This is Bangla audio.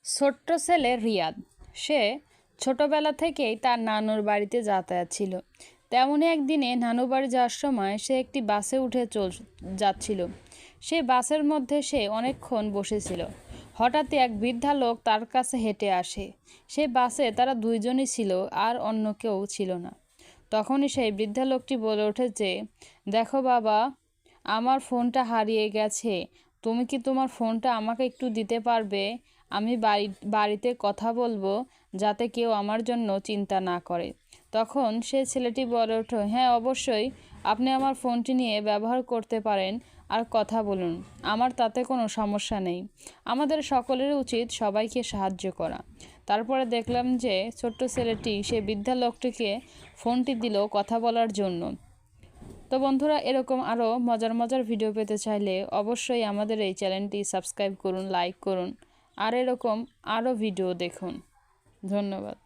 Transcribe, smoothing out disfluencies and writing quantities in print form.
ছোট্ট ছেলে রিয়াদ, সে ছোটবেলা থেকেই তার নানুর বাড়িতে যাতায়াত ছিল। তেমনই একদিনে নানু বাড়ি যাওয়ার সময় সে একটি বাসে উঠে যাচ্ছিল। সেই বাসের মধ্যে সে অনেকক্ষণ বসেছিল। হঠাৎই এক বৃদ্ধা লোক তার কাছে হেঁটে আসে। সেই বাসে তারা দুইজনই ছিল, আর অন্য কেউ ছিল না। তখনই সেই বৃদ্ধা লোকটি বলে ওঠে যে, দেখো বাবা, আমার ফোনটা হারিয়ে গেছে। তুমি কি তোমার ফোনটা আমাকে একটু দিতে পারবে? আমি বাড়িতে কথা বলবো, যাতে কেউ আমার জন্য চিন্তা না করে। তখন সে ছেলেটি বলে ওঠে, হ্যাঁ অবশ্যই, আপনি আমার ফোনটি নিয়ে ব্যবহার করতে পারেন আর কথা বলুন, আমার তাতে কোনো সমস্যা নেই। আমাদের সকলের উচিত সবাইকে সাহায্য করা। তারপরে দেখলাম যে ছোট্ট ছেলেটি সে বৃদ্ধা লোকটিকে ফোনটি দিল কথা বলার জন্য। তো বন্ধুরা, এরকম আরও মজার মজার ভিডিও পেতে চাইলে অবশ্যই আমাদের এই চ্যানেলটি সাবস্ক্রাইব করুন, লাইক করুন, আর এরকম আরও ভিডিও দেখুন। ধন্যবাদ।